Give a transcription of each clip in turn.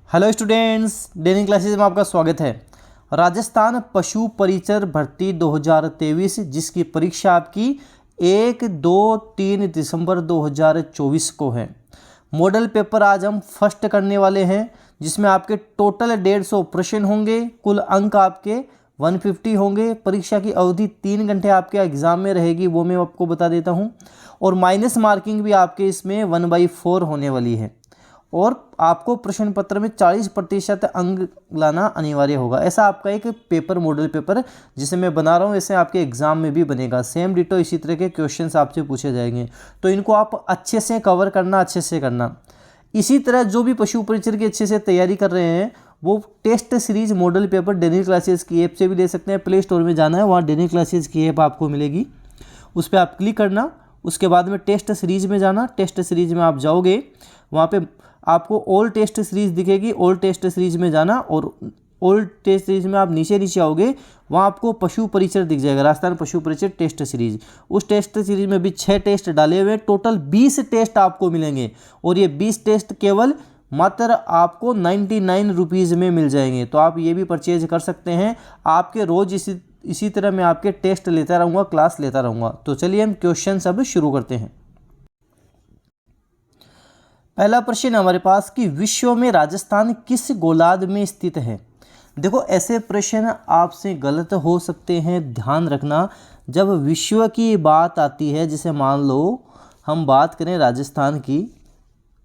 Hello students, डेनिंग classes में आपका स्वागत है। राजस्थान पशु परिचर भर्ती 2023 जिसकी परीक्षा आपकी 1, 2, 3 दिसंबर 2024 को है। मॉडल पेपर आज हम फर्स्ट करने वाले हैं, जिसमें आपके टोटल 150 प्रश्न होंगे। कुल अंक आपके 150 होंगे। परीक्षा की अवधि 3 घंटे आपके एग्जाम में रहेगी, वो मैं आपको बता देता हूँ। और माइनस मार्किंग भी आपके इसमें 1/4 होने वाली है। और आपको प्रश्न पत्र में 40% अंक लाना अनिवार्य होगा। ऐसा आपका एक पेपर, मॉडल पेपर जिसे मैं बना रहा हूँ, ऐसे आपके एग्जाम में भी बनेगा। सेम डिटो इसी तरह के क्वेश्चंस आपसे पूछे जाएंगे, तो इनको आप अच्छे से कवर करना, अच्छे से करना। इसी तरह जो भी पशु परिचर की अच्छे से तैयारी कर रहे हैं, वो टेस्ट सीरीज मॉडल पेपर डेनिंग क्लासेस की ऐप से भी ले सकते हैं। प्ले स्टोर में जाना है, वहाँ डेनिंग क्लासेस की ऐप आपको मिलेगी, उस पर आप क्लिक करना। उसके बाद में टेस्ट सीरीज में जाना। टेस्ट सीरीज में आप जाओगे, वहाँ पे आपको ऑल टेस्ट सीरीज दिखेगी। ऑल टेस्ट सीरीज में जाना और ऑल टेस्ट सीरीज में आप नीचे आओगे, वहाँ आपको पशु परिचर दिख जाएगा, राजस्थान पशु परिचर टेस्ट सीरीज। उस टेस्ट सीरीज में भी 6 टेस्ट डाले हुए, टोटल 20 टेस्ट आपको मिलेंगे। और ये 20 टेस्ट केवल मात्र आपको 99 रुपीज़ में मिल जाएंगे। तो आप ये भी परचेज कर सकते हैं। आपके रोज़ इसी तरह मैं आपके टेस्ट लेता रहूँगा, क्लास लेता रहूँगा। तो चलिए हम क्वेश्चन अब शुरू करते हैं। पहला प्रश्न हमारे पास कि विश्व में राजस्थान किस गोलार्ध में स्थित है। देखो, ऐसे प्रश्न आपसे गलत हो सकते हैं, ध्यान रखना। जब विश्व की बात आती है, जैसे मान लो हम बात करें राजस्थान की,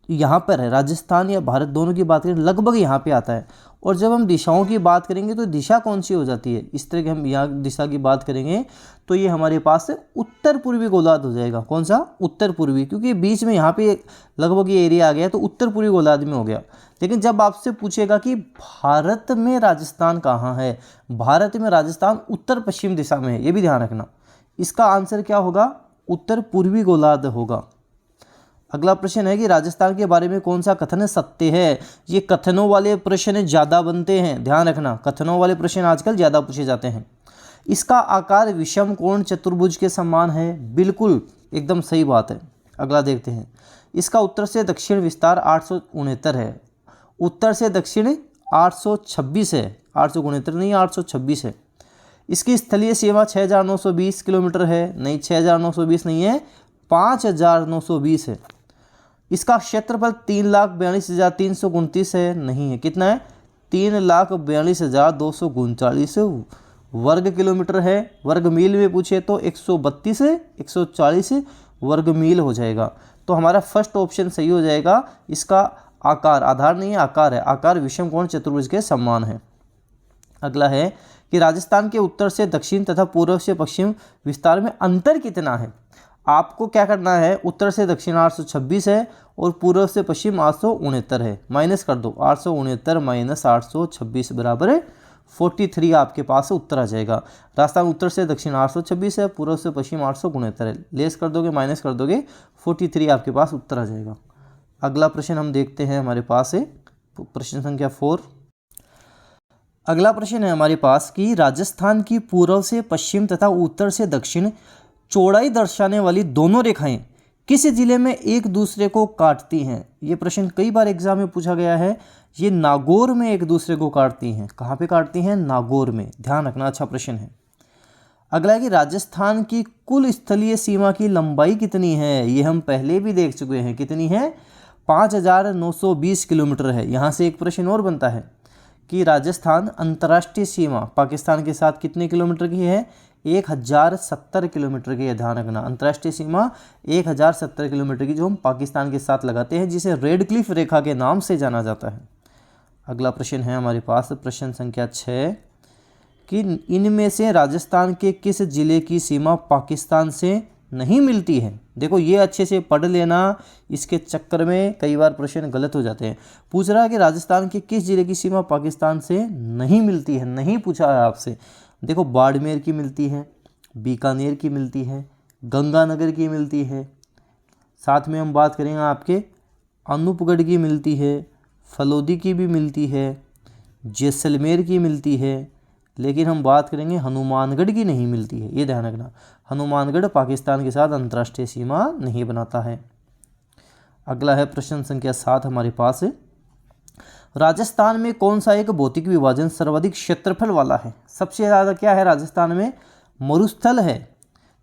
यहाँ पर है राजस्थान या भारत, दोनों की बात करें लगभग यहाँ पे आता है। और जब हम दिशाओं की बात करेंगे तो दिशा कौन सी हो जाती है, इस तरह की हम यहाँ दिशा की बात करेंगे तो ये हमारे पास उत्तर पूर्वी गोलार्ध हो जाएगा। कौन सा? उत्तर पूर्वी, क्योंकि बीच में यहाँ पे लगभग ये एरिया आ गया, तो उत्तर पूर्वी गोलार्ध में हो गया। लेकिन जब आपसे पूछेगा कि भारत में राजस्थान कहाँ है, भारत में राजस्थान उत्तर पश्चिम दिशा में है, ये भी ध्यान रखना। इसका आंसर क्या होगा? उत्तर पूर्वी गोलार्ध होगा। अगला प्रश्न है कि राजस्थान के बारे में कौन सा कथन सत्य है। ये कथनों वाले प्रश्न ज़्यादा बनते हैं, ध्यान रखना। कथनों वाले प्रश्न आजकल ज़्यादा पूछे जाते हैं। इसका आकार विषम कोण चतुर्भुज के समान है। बिल्कुल एकदम सही बात है। अगला देखते हैं। इसका उत्तर से दक्षिण विस्तार 869 है। उत्तर से दक्षिण 826 है, 869 नहीं, 826 है। इसकी स्थलीय सीमा 6920 किलोमीटर है। नहीं, 6920 नहीं है, 5920 है। इसका क्षेत्रफल 3,42,329 है। नहीं है, कितना है? 3,42,239 वर्ग किलोमीटर है। वर्ग मील में पूछे तो 132 से 140 वर्ग मील हो जाएगा। तो हमारा फर्स्ट ऑप्शन सही हो जाएगा। इसका आकार, आधार नहीं है, आकार है। आकार विषम कोण चतुर्भुज के समान है। अगला है कि राजस्थान के उत्तर से दक्षिण तथा पूर्व से पश्चिम विस्तार में अंतर कितना है। आपको क्या करना है? उत्तर से दक्षिण 826 है और पूर्व से पश्चिम 869 है। माइनस कर दो, 869 माइनस 826 बराबर है 43 आपके पास उत्तर आ जाएगा। राजस्थान उत्तर से दक्षिण 826 है, पूर्व से पश्चिम 869 है। लेस कर दोगे, माइनस कर दोगे, 43 आपके पास उत्तर आ जाएगा। अगला प्रश्न हम देखते हैं, हमारे पास है प्रश्न संख्या 4। अगला प्रश्न है हमारे पास कि राजस्थान की पूर्व से पश्चिम तथा उत्तर से दक्षिण चौड़ाई दर्शाने वाली दोनों रेखाएं किस जिले में एक दूसरे को काटती हैं। ये प्रश्न कई बार एग्जाम में पूछा गया है। ये नागौर में एक दूसरे को काटती हैं। कहाँ पे काटती हैं? नागौर में। ध्यान रखना, अच्छा प्रश्न है। अगला है कि राजस्थान की कुल स्थलीय सीमा की लंबाई कितनी है। ये हम पहले भी देख चुके हैं। कितनी है? 5,920 किलोमीटर है। यहाँ से एक प्रश्न और बनता है कि राजस्थान अंतर्राष्ट्रीय सीमा पाकिस्तान के साथ कितने किलोमीटर की है? 1070 किलोमीटर की है। ध्यान रखना, अंतर्राष्ट्रीय सीमा 1070 किलोमीटर की जो हम पाकिस्तान के साथ लगाते हैं, जिसे रेड क्लिफ रेखा के नाम से जाना जाता है। अगला प्रश्न है हमारे पास प्रश्न संख्या 6 कि इनमें से राजस्थान के किस जिले की सीमा पाकिस्तान से नहीं मिलती है। देखो, ये अच्छे से पढ़ लेना, इसके चक्कर में कई बार प्रश्न गलत हो जाते हैं। पूछ रहा है कि राजस्थान के किस जिले की सीमा पाकिस्तान से नहीं मिलती है। नहीं पूछा है आपसे। देखो, बाड़मेर की मिलती है, बीकानेर की मिलती है, गंगानगर की मिलती है, साथ में हम बात करेंगे आपके अनूपगढ़ की मिलती है, फलोदी की भी मिलती है, जैसलमेर की मिलती है, लेकिन हम बात करेंगे हनुमानगढ़ की नहीं मिलती है। ये ध्यान रखना, हनुमानगढ़ पाकिस्तान के साथ अंतर्राष्ट्रीय सीमा नहीं बनाता है। अगला है प्रश्न संख्या 7 हमारे पास है। राजस्थान में कौन सा एक भौतिक विभाजन सर्वाधिक क्षेत्रफल वाला है? सबसे ज़्यादा क्या है राजस्थान में? मरुस्थल है,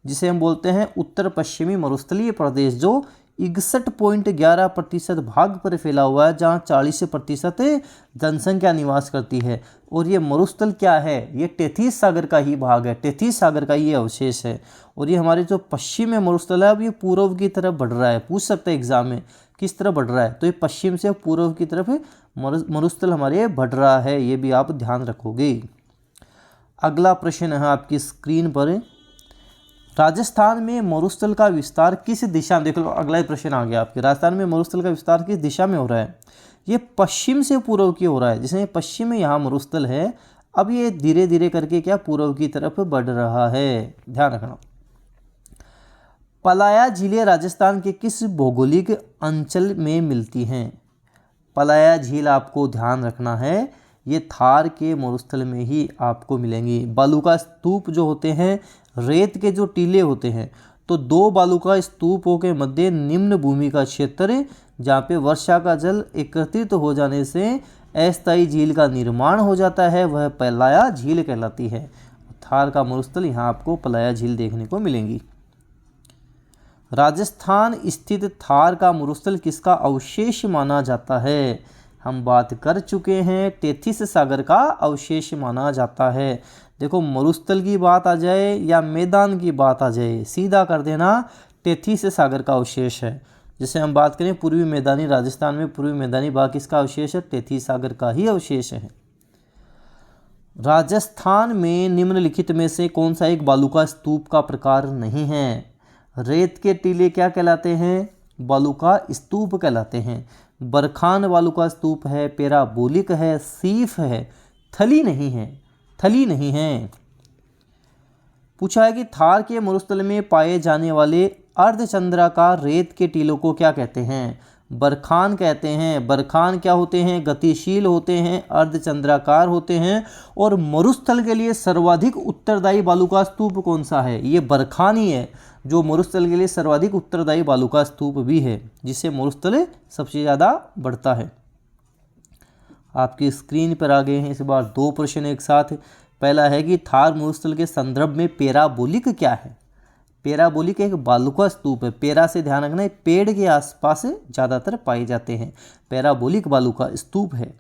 जिसे हम बोलते हैं उत्तर पश्चिमी मरुस्थलीय प्रदेश, जो 61.11% भाग पर फैला हुआ है, जहाँ 40% जनसंख्या निवास करती है। और ये मरुस्थल क्या है? ये टेथिस सागर का ही भाग है, टेथिस सागर का ये अवशेष है। और ये हमारे जो पश्चिम में मरुस्थल है, अब ये पूर्व की तरफ बढ़ रहा है। पूछ सकते हैं एग्जाम में किस तरफ बढ़ रहा है, तो ये पश्चिम से पूर्व की तरफ मरुस्थल हमारे बढ़ रहा है, ये भी आप ध्यान रखोगे। अगला प्रश्न है आपकी स्क्रीन पर, राजस्थान में मरुस्थल का विस्तार किस दिशा में? देखो अगला ही प्रश्न आ गया आपके, राजस्थान में मरुस्थल का विस्तार किस दिशा में हो रहा है? ये पश्चिम से पूर्व की हो रहा है। जैसे पश्चिम में यहाँ मरुस्थल है, अब ये धीरे धीरे करके क्या पूर्व की तरफ बढ़ रहा है, ध्यान रखना। पलाया झीलें राजस्थान के किस भौगोलिक अंचल में मिलती हैं? पलाया झील आपको ध्यान रखना है, ये थार के मरुस्थल में ही आपको मिलेंगी। बालू का स्तूप जो होते हैं, रेत के जो टीले होते हैं, तो दो बालू का स्तूपों के मध्य निम्न भूमि का क्षेत्र, जहाँ पे वर्षा का जल एकत्रित हो जाने से अस्थायी झील का निर्माण हो जाता है, वह पलाया झील कहलाती है। थार का मरुस्थल, यहाँ आपको पलाया झील देखने को मिलेंगी। राजस्थान स्थित थार का मरुस्थल किसका अवशेष माना जाता है? हम बात कर चुके हैं, टेथिस सागर का अवशेष माना जाता है। देखो मरुस्थल की बात आ जाए या मैदान की बात आ जाए, सीधा कर देना, टेथिस सागर का अवशेष है। जैसे हम बात करें पूर्वी मैदानी राजस्थान में पूर्वी मैदानी भाग किसका अवशेष है? टेथिस सागर का ही अवशेष है। राजस्थान में निम्नलिखित में से कौन सा एक बालू का स्तूप का प्रकार नहीं है? रेत के टीले क्या कहलाते हैं? बालू का स्तूप कहलाते हैं। बरखान बालू का स्तूप है, पैराबोलिक है, सीफ है, थली नहीं है, थली नहीं है। पूछा है कि थार के मरुस्थल में पाए जाने वाले अर्धचंद्राकार रेत के टीलों को क्या कहते हैं? बरखान कहते हैं। बरखान क्या होते हैं? गतिशील होते हैं, अर्धचंद्राकार होते हैं। और मरुस्थल के लिए सर्वाधिक उत्तरदायी बालू का स्तूप कौन सा है? ये बरखान ही है, जो मरुस्थल के लिए सर्वाधिक उत्तरदायी बालू का स्तूप भी है, जिससे मरुस्थल सबसे ज़्यादा बढ़ता है। आपकी स्क्रीन पर आ गए हैं इस बार दो प्रश्न एक साथ। पहला है कि थार मरुस्थल के संदर्भ में पैराबोलिक क्या है? पैराबोलिक एक बालू का स्तूप है। पैरा से ध्यान रखना, पेड़ के आसपास ज़्यादातर पाए जाते हैं। पैराबोलिक बालू का स्तूप है।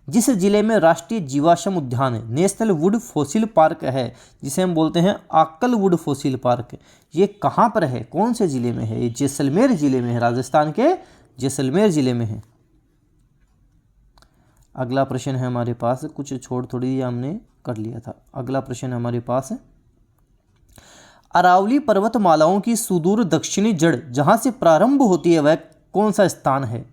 जिस जिले में राष्ट्रीय जीवाश्म उद्यान नेशनल वुड फॉसिल पार्क है, जिसे हम बोलते हैं आक्कल वुड फॉसिल पार्क, ये कहाँ पर है? कौन से जिले में है? ये जैसलमेर जिले में है, राजस्थान के जैसलमेर जिले में है। अगला प्रश्न है हमारे पास, कुछ छोड़ थोड़ी हमने कर लिया था। अगला प्रश्न हमारे पास है, अरावली पर्वतमालाओं की सुदूर दक्षिणी जड़ जहाँ से प्रारंभ होती है, वह कौन सा स्थान है?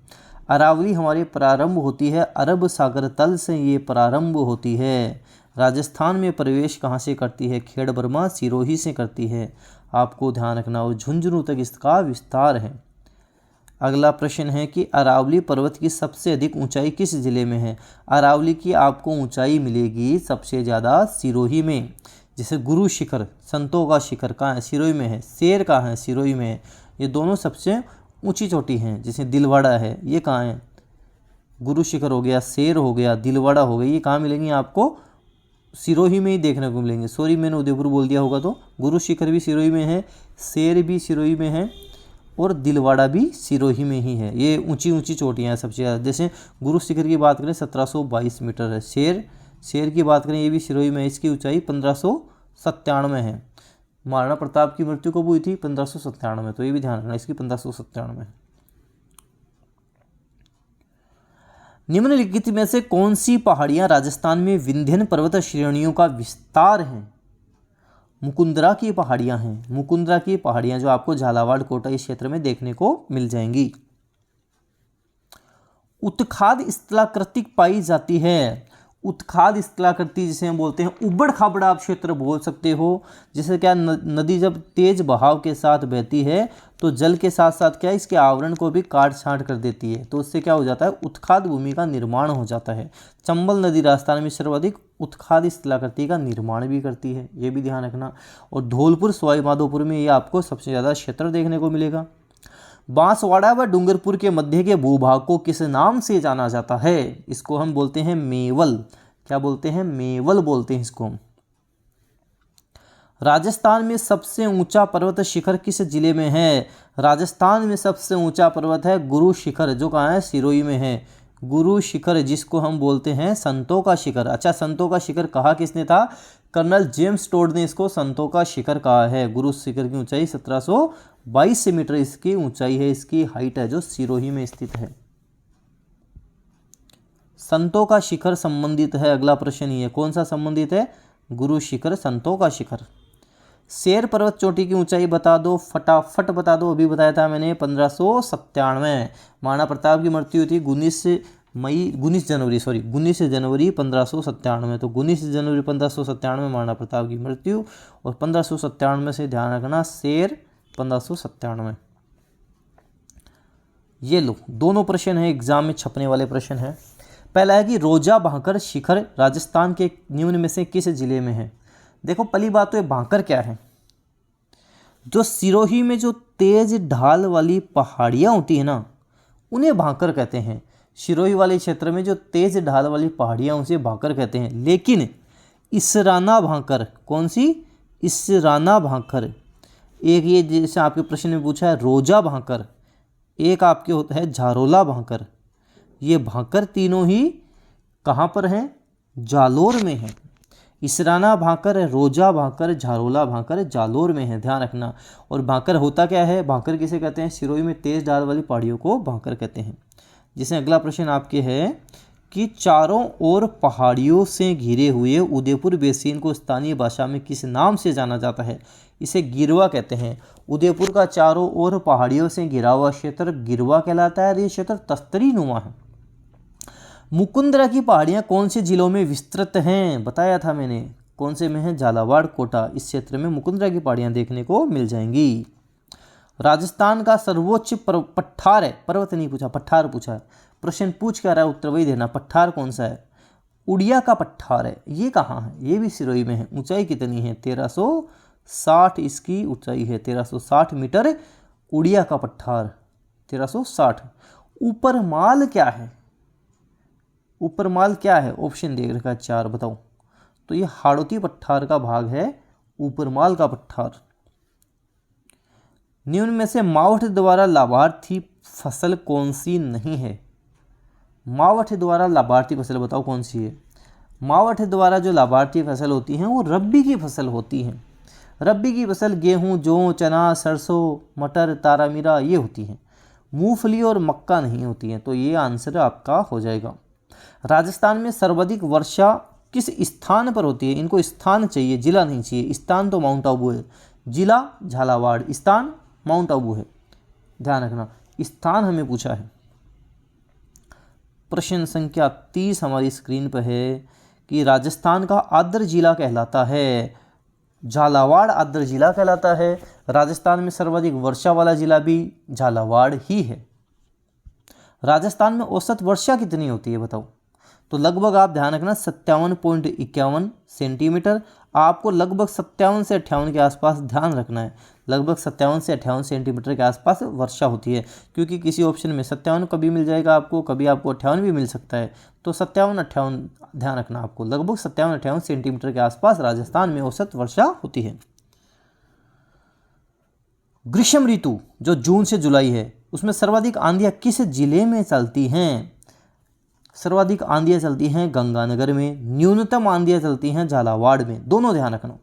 अरावली हमारी प्रारंभ होती है अरब सागर तल से, ये प्रारंभ होती है। राजस्थान में प्रवेश कहाँ से करती है? खेड़ बर्मा सिरोही से करती है, आपको ध्यान रखना। और झुंझुनू तक इसका विस्तार है। अगला प्रश्न है कि अरावली पर्वत की सबसे अधिक ऊंचाई किस जिले में है? अरावली की आपको ऊंचाई मिलेगी सबसे ज़्यादा सिरोही में। जैसे गुरु शिखर, संतों का शिखर कहाँ है? सिरोही में है। शेर कहाँ है? सिरोही में है। ये दोनों सबसे ऊंची चोटी हैं। जैसे दिलवाड़ा है, ये कहाँ है? गुरु शिखर हो गया, शेर हो गया, दिलवाड़ा हो गया, ये कहाँ मिलेंगे आपको? सिरोही में ही देखने को मिलेंगे। सॉरी मैंने उदयपुर बोल दिया होगा, तो गुरु शिखर भी सिरोही में है, शेर भी सिरोही में है, और दिलवाड़ा भी सिरोही में ही है। ये ऊंची ऊंची चोटियाँ हैं सबसे ज़्यादा। जैसे गुरु शिखर की बात करें 1722 मीटर है। शेर की बात करें, ये भी सिरोही में है, इसकी ऊंचाई 1597 है। महाराणा प्रताप की मृत्यु कब हुई थी? 1597, तो ये भी ध्यान रखना, इसकी 1597 है। निम्नलिखित में से कौन सी पहाड़ियां राजस्थान में विंध्यन पर्वत श्रेणियों का विस्तार हैं? मुकुंदरा की पहाड़ियां हैं। मुकुंदरा की पहाड़ियां जो आपको झालावाड़ कोटा इस क्षेत्र में देखने को मिल जाएंगी। उत्खाद स्थलाकृति पाई जाती है। उत्खाद स्थलाकृति जिसे हम बोलते हैं, उबड़ खाबड़ आप क्षेत्र बोल सकते हो। जैसे क्या नदी जब तेज बहाव के साथ बहती है तो जल के साथ साथ क्या इसके आवरण को भी काट छांट कर देती है, तो उससे क्या हो जाता है? उत्खाद भूमि का निर्माण हो जाता है। चंबल नदी राजस्थान में सर्वाधिक उत्खाद स्थलाकृति का निर्माण भी करती है, ये भी ध्यान रखना। और धौलपुर सवाई माधोपुर में ये आपको सबसे ज़्यादा क्षेत्र देखने को मिलेगा। बांसवाड़ा व डूंगरपुर के मध्य के भूभाग को किस नाम से जाना जाता है? इसको हम बोलते हैं मेवल। क्या बोलते हैं? मेवल बोलते हैं इसको हम। राजस्थान में सबसे ऊंचा पर्वत शिखर किस जिले में है? राजस्थान में सबसे ऊंचा पर्वत है गुरु शिखर, जो कहाँ है? सिरोही में है। गुरु शिखर, जिसको हम बोलते हैं संतों का शिखर। अच्छा, संतों का शिखर कहा किसने था? कर्नल जेम्स टोड ने इसको संतों का शिखर कहा है। गुरु शिखर की ऊंचाई 1722 मीटर इसकी ऊंचाई है, इसकी हाइट है, जो सिरोही में स्थित है। संतों का शिखर संबंधित है, अगला प्रश्न ये कौन सा संबंधित है? गुरु शिखर, संतों का शिखर। शेर पर्वत चोटी की ऊंचाई बता दो, फटाफट बता दो। अभी बताया था मैंने 1597। महाराणा प्रताप की मृत्यु थी 19 जनवरी 1597। तो 19 जनवरी 1597 महाराणा प्रताप की मृत्यु, और 1597 से ध्यान रखना शेर 1597। ये लो, दोनों प्रश्न हैं एग्जाम में छपने वाले प्रश्न हैं। पहला है कि रोजा भांकर शिखर राजस्थान के निम्न में से किस जिले में है? देखो, पहली बात तो ये भांकर क्या है? जो सिरोही में जो तेज ढाल वाली पहाड़ियाँ होती है ना, उन्हें भांकर कहते हैं। सिरोही वाले क्षेत्र में जो तेज ढाल वाली पहाड़ियाँ, उसे भांकर कहते हैं। लेकिन इसराना भांकर, कौन सी? इसराना भांकर। एक ये जैसे आपके प्रश्न में पूछा है रोजा भांकर, एक आपके होता है झारोला भांकर। ये भांकर तीनों ही कहाँ पर हैं? जालोर में हैं। इसराना भांकर, रोजा भांकर, झारोला भांकर जालोर में है, ध्यान रखना। और भांकर होता क्या है? भांकर किसे कहते हैं? सिरोही में तेज ढाल वाली पहाड़ियों को भांकर कहते हैं। जिसमें अगला प्रश्न आपके है कि चारों ओर पहाड़ियों से घिरे हुए उदयपुर बेसिन को स्थानीय भाषा में किस नाम से जाना जाता है? इसे गिरवा कहते हैं। उदयपुर का चारों ओर पहाड़ियों से घिरा हुआ क्षेत्र गिरवा कहलाता है, और ये क्षेत्र तस्तरी नुमा है। मुकुंदरा की पहाड़ियाँ कौन से जिलों में विस्तृत हैं? बताया था मैंने, कौन से में है? झालावाड़, कोटा, इस क्षेत्र में मुकुंदरा की पहाड़ियाँ देखने को मिल जाएंगी। राजस्थान का सर्वोच्च पठार है, पर्वत नहीं पूछा, पठार पूछा है। प्रश्न पूछ क्या रहा है, उत्तर वही देना। पठार कौन सा है? उड़िया का पठार है। ये कहाँ है? ये भी सिरोही में है। ऊंचाई कितनी है? 1360 इसकी ऊंचाई है, 1360 मीटर। उड़िया का पठार 1360। ऊपरमाल क्या है? ऊपरमाल क्या है? ऑप्शन दे रखा है 4, बताओ। तो ये हाड़ौती पठार का भाग है, ऊपरमाल का पठार। निम्न में से मावठ द्वारा लाभार्थी फसल कौन सी नहीं है? मावठ द्वारा लाभार्थी फसल बताओ कौन सी है? मावठ द्वारा जो लाभार्थी फसल होती हैं वो रब्बी की फसल होती हैं। रब्बी की फसल गेहूं, जौ, चना, सरसों, मटर, तारामीरा ये होती हैं। मूंगफली और मक्का नहीं होती हैं। तो ये आंसर आपका हो जाएगा। राजस्थान में सर्वाधिक वर्षा किस स्थान पर होती है? इनको स्थान चाहिए, जिला नहीं चाहिए। स्थान तो माउंट आबू है, जिला झालावाड़, स्थान माउंट आबू है, ध्यान रखना। स्थान हमें पूछा है। प्रश्न संख्या 30 हमारी स्क्रीन पर है कि राजस्थान का आद्र जिला कहलाता है, झालावाड़ आद्र जिला कहलाता है। राजस्थान में सर्वाधिक वर्षा वाला जिला भी झालावाड़ ही है। राजस्थान में औसत वर्षा कितनी होती है बताओ? तो लगभग आप ध्यान रखना 57.51 सेंटीमीटर। आपको लगभग 57 से 58 के आसपास ध्यान रखना है। लगभग 57 से 58 सेंटीमीटर के आसपास वर्षा होती है, क्योंकि किसी ऑप्शन में 57 कभी मिल जाएगा आपको, कभी आपको 58 भी मिल सकता है। तो 57-58 ध्यान रखना आपको। लगभग 57-58 सेंटीमीटर के आसपास राजस्थान में औसत वर्षा होती है। ग्रीष्म ऋतु जो जून से जुलाई है, उसमें सर्वाधिक आंधियाँ किस जिले में चलती हैं? सर्वाधिक आंधियाँ चलती हैं गंगानगर में, न्यूनतम आंधियाँ चलती हैं झालावाड़ में, दोनों ध्यान रखना।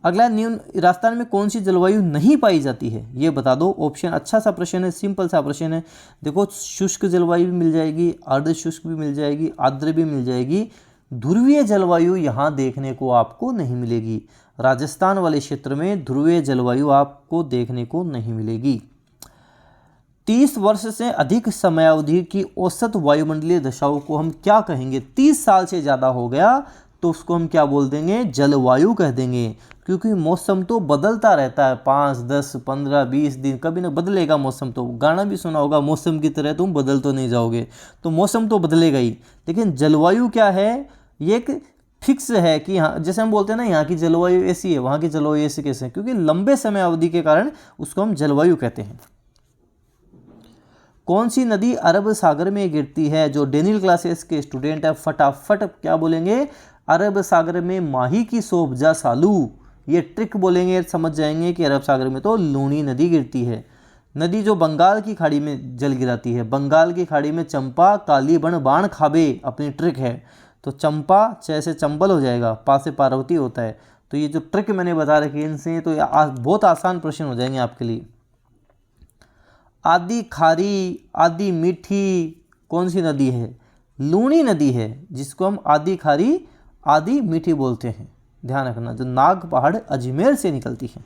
अगला, राजस्थान में कौन सी जलवायु नहीं पाई जाती है ये बता दो। ऑप्शन अच्छा सा प्रश्न है, सिंपल सा प्रश्न है। देखो, शुष्क जलवायु भी मिल जाएगी, अर्ध शुष्क भी मिल जाएगी, आर्द्र भी मिल जाएगी। ध्रुवीय जलवायु यहाँ देखने को आपको नहीं मिलेगी। राजस्थान वाले क्षेत्र में ध्रुवीय जलवायु आपको देखने को नहीं मिलेगी। 30 वर्ष से अधिक समयावधि की औसत वायुमंडलीय दशाओं को हम क्या कहेंगे? 30 साल से ज़्यादा हो गया तो उसको हम क्या बोल देंगे? जलवायु कह देंगे। क्योंकि मौसम तो बदलता रहता है, 5, 10, 15, 20 दिन कभी ना बदलेगा मौसम। तो गाना भी सुना होगा, मौसम की तरह तुम बदल तो नहीं जाओगे। तो मौसम तो बदलेगा ही, लेकिन जलवायु क्या है? ये एक फिक्स है कि यहाँ, जैसे हम बोलते हैं ना, यहाँ की जलवायु ऐसी है, वहाँ की जलवायु ऐसी कैसे है, क्योंकि लंबे समय अवधि के कारण उसको हम जलवायु कहते हैं। कौन सी नदी अरब सागर में गिरती है? जो डेनियल क्लासेस के स्टूडेंट है फटाफट क्या बोलेंगे? अरब सागर में माही की सोबजा सालू, ये ट्रिक बोलेंगे, समझ जाएंगे कि अरब सागर में तो लूनी नदी गिरती है। नदी जो बंगाल की खाड़ी में जल गिराती है, बंगाल की खाड़ी में चंपा काली बन बाण खाबे, अपनी ट्रिक है। तो चंपा च से चंबल हो जाएगा, पा से पार्वती होता है। तो ये जो ट्रिक मैंने बता रखी है इनसे तो बहुत आसान प्रश्न हो जाएंगे आपके लिए। आदि खारी आदि मीठी कौन सी नदी है? लूनी नदी है, जिसको हम आदि खारी आदि मीठी बोलते हैं। ध्यान रखना, जो नाग पहाड़ अजमेर से निकलती है।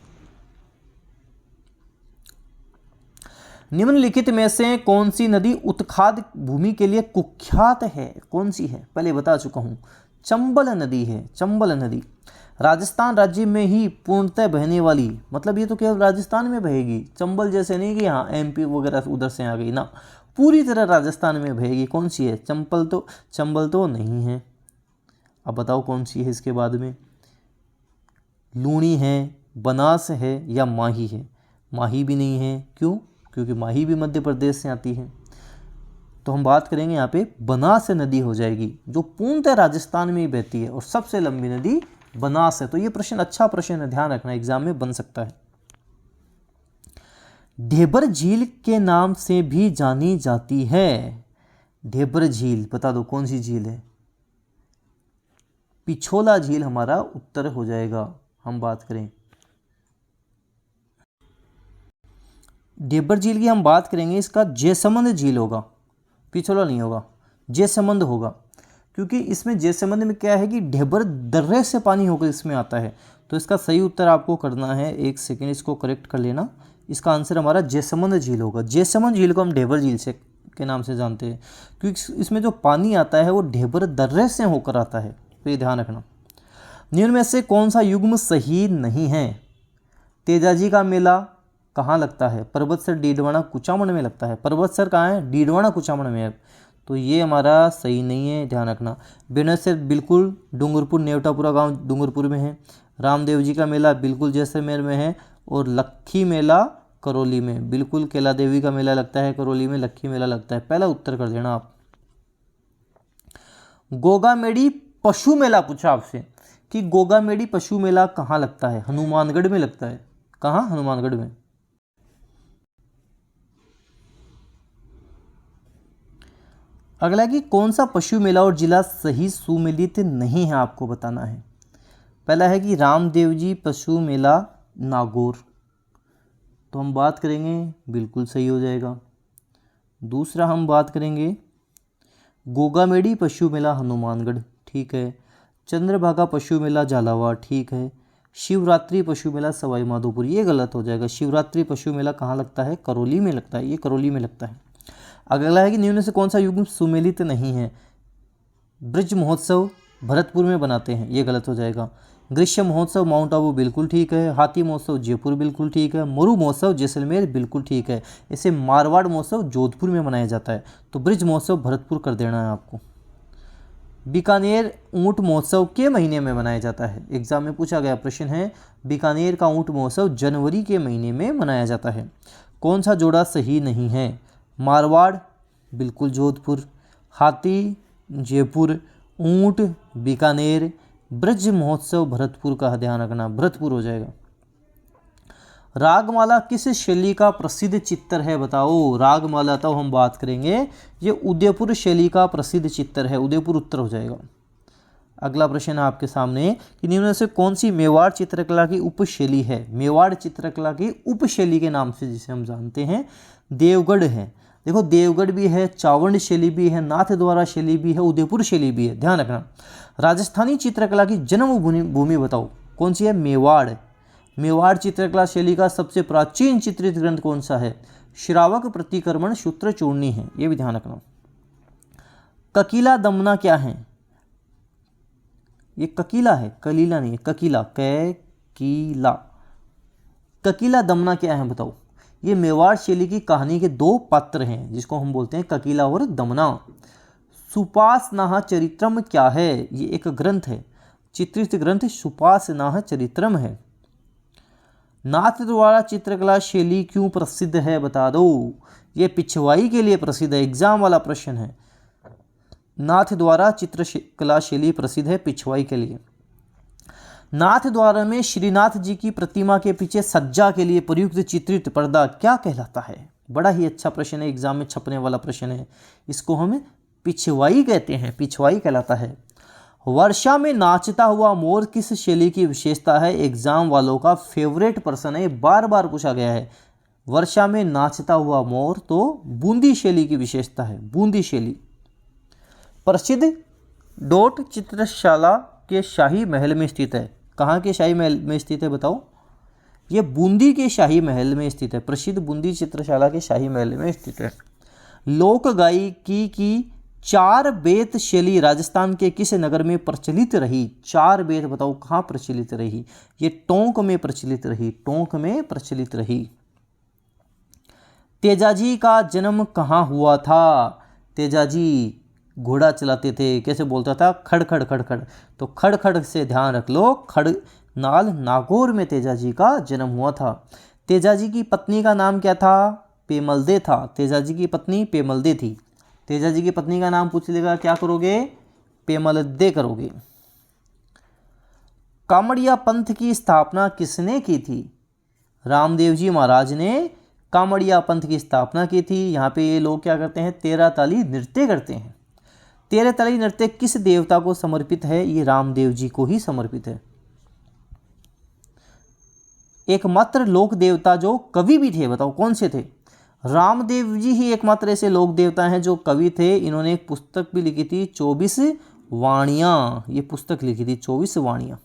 निम्नलिखित में से कौन सी नदी उत्खाद भूमि के लिए कुख्यात है? कौन सी है? पहले बता चुका हूं, चंबल नदी है। चंबल नदी राजस्थान राज्य में ही पूर्णतः बहने वाली, मतलब ये तो केवल राजस्थान में बहेगी, चंबल जैसे नहीं कि यहाँ एमपी वगैरह उधर से आ गई ना, पूरी तरह राजस्थान में बहेगी। कौन सी है? चंबल तो नहीं है। अब बताओ कौन सी है इसके बाद में? लूणी है, बनास है या माही है? माही भी नहीं है। क्यों? क्योंकि माही भी मध्य प्रदेश से आती है। तो हम बात करेंगे यहाँ पे बनास नदी हो जाएगी, जो पूर्णतः राजस्थान में ही बहती है और सबसे लंबी नदी बनास है। तो ये प्रश्न अच्छा प्रश्न है, ध्यान रखना, एग्जाम में बन सकता है। ढेबर झील के नाम से भी जानी जाती है। ढेबर झील बता दो कौन सी झील है? पिछोला झील हमारा उत्तर हो जाएगा। हम बात करें ढेबर झील की, हम बात करेंगे इसका जयसमंद झील होगा, पिछोला नहीं होगा, जयसमंद होगा। क्योंकि इसमें जयसमंद में क्या है कि ढेबर दर्रे से पानी होकर इसमें आता है। तो इसका सही उत्तर आपको करना है, एक सेकेंड इसको करेक्ट कर लेना। इसका आंसर हमारा जयसमंद झील होगा। जयसमंद झील को हम ढेबर झील से के नाम से जानते हैं, क्योंकि इसमें जो पानी आता है वो ढेबर दर्रे से होकर आता है। तो ये ध्यान रखना। निम्न में से कौन सा युग्म सही नहीं है? तेजाजी का मेला कहाँ लगता है? पर्वतसर डीडवाना कुचामन में लगता है। पर्वतसर कहाँ है? डीडवाना कुचामन में है। तो ये हमारा सही नहीं है, ध्यान रखना। बेनसर बिल्कुल डूंगरपुर नेवटापुरा गांव डूंगरपुर में है। रामदेव जी का मेला बिल्कुल जैसलमेर में है। और लक्खी मेला करौली में, बिल्कुल कैला देवी का मेला लगता है करौली में, लक्खी मेला लगता है। पहला उत्तर कर देना आप। गोगामेड़ी पशु मेला पूछा आपसे कि गोगामेड़ी पशु मेला कहाँ लगता है? हनुमानगढ़ में लगता है। कहाँ? हनुमानगढ़ में। अगला कि कौन सा पशु मेला और जिला सही सुमेलित नहीं है, आपको बताना है। पहला है कि रामदेव जी पशु मेला नागौर, तो हम बात करेंगे बिल्कुल सही हो जाएगा। दूसरा हम बात करेंगे गोगामेड़ी पशु मेला हनुमानगढ़, ठीक है। चंद्रभागा पशु मेला झालावाड़, ठीक है। शिवरात्रि पशु मेला सवाई माधोपुर, ये गलत हो जाएगा। शिवरात्रि पशु मेला कहाँ लगता है? करौली में लगता है, ये करौली में लगता है। अगला है कि निम्न से कौन सा युग्म सुमेलित नहीं है? ब्रज महोत्सव भरतपुर में बनाते हैं, ये गलत हो जाएगा। ग्रीष्म महोत्सव माउंट आबू बिल्कुल ठीक है। हाथी महोत्सव जयपुर बिल्कुल ठीक है। मरु महोत्सव जैसलमेर बिल्कुल ठीक है। इसे मारवाड़ महोत्सव जोधपुर में मनाया जाता है। तो ब्रज महोत्सव भरतपुर कर देना है आपको। बीकानेर ऊंट महोत्सव के महीने में मनाया जाता है? एग्जाम में पूछा गया प्रश्न है। बीकानेर का ऊंट महोत्सव जनवरी के महीने में मनाया जाता है। कौन सा जोड़ा सही नहीं है? मारवाड़ बिल्कुल जोधपुर, हाथी जयपुर, ऊंट बीकानेर, ब्रज महोत्सव भरतपुर का ध्यान रखना, भरतपुर हो जाएगा। रागमाला किस शैली का प्रसिद्ध चित्र है? बताओ। रागमाला तो हम बात करेंगे, ये उदयपुर शैली का प्रसिद्ध चित्र है, उदयपुर उत्तर हो जाएगा। अगला प्रश्न है आपके सामने कि निम्न से कौन सी मेवाड़ चित्रकला की उपशैली है? मेवाड़ चित्रकला की उपशैली के नाम से जिसे हम जानते हैं देवगढ़ है। देखो देवगढ़ भी है, चावंड शैली भी है, नाथद्वारा शैली भी है, उदयपुर शैली भी है, ध्यान रखना। राजस्थानी चित्रकला की जन्म भूमि बताओ, कौन सी है? मेवाड़। मेवाड़ चित्रकला शैली का सबसे प्राचीन चित्रित ग्रंथ कौन सा है? श्रावक प्रतिक्रमण सूत्र चूर्णी है, ये भी ध्यान रखना। ककीला दमना क्या है? ये ककीला है, कलीला नहीं है, ककीला, कैकीला। ककीला दमना क्या है बताओ? ये मेवाड़ शैली की कहानी के दो पात्र हैं जिसको हम बोलते हैं ककीला और दमना। सुपासनाह चरित्रम क्या है? ये एक ग्रंथ है, चित्रित ग्रंथ सुपासनाह चरित्रम है। नाथद्वारा चित्रकला शैली क्यों प्रसिद्ध है? बता दो। ये पिछवाई के लिए प्रसिद्ध है, एग्जाम वाला प्रश्न है। नाथ द्वारा चित्रकला शैली प्रसिद्ध है पिछवाई के लिए। नाथ द्वारा में श्रीनाथ जी की प्रतिमा के पीछे सज्जा के लिए प्रयुक्त चित्रित पर्दा क्या कहलाता है? बड़ा ही अच्छा प्रश्न है, एग्जाम में छपने वाला प्रश्न है। इसको हम पिछवाई कहते हैं, पिछवाई कहलाता है। वर्षा में नाचता हुआ मोर किस शैली की विशेषता है? एग्जाम वालों का फेवरेट प्रश्न है, बार बार पूछा गया है। वर्षा में नाचता हुआ मोर तो बूंदी शैली की विशेषता है, बूंदी शैली। प्रसिद्ध डोट चित्रशाला के शाही महल में स्थित है। कहाँ के शाही महल में स्थित है बताओ? ये बूंदी के शाही महल में स्थित है, प्रसिद्ध बूंदी चित्रशाला के शाही महल में स्थित है। लोक गायकी की 4 बेत शैली राजस्थान के किस नगर में प्रचलित रही? 4 बेत बताओ कहाँ प्रचलित रही? ये टोंक में प्रचलित रही, टोंक में प्रचलित रही। तेजाजी का जन्म कहाँ हुआ था? तेजाजी घोड़ा चलाते थे, कैसे बोलता था? खड़ खड़ खड़ खड़। तो खड़ खड़ से ध्यान रख लो, खड़नाल नागौर में तेजाजी का जन्म हुआ था। तेजाजी की पत्नी का नाम क्या था? पेमलदे था। तेजाजी की पत्नी पेमलदे थी। तेजाजी की पत्नी का नाम पूछ लेगा, क्या करोगे? पेमलदे करोगे। कामड़िया पंथ की स्थापना किसने की थी? रामदेव जी महाराज ने कामड़िया पंथ की स्थापना की थी। यहाँ पे ये लोग क्या करते हैं? 13 ताली नृत्य करते हैं। 13 ताली नृत्य किस देवता को समर्पित है? ये रामदेव जी को ही समर्पित है। एकमात्र लोक देवता जो कवि भी थे, बताओ कौन से थे? रामदेव जी ही एकमात्र ऐसे लोक देवता हैं जो कवि थे। इन्होंने एक पुस्तक भी लिखी थी, 24 वाणियाँ। ये पुस्तक लिखी थी 24 वाणियाँ।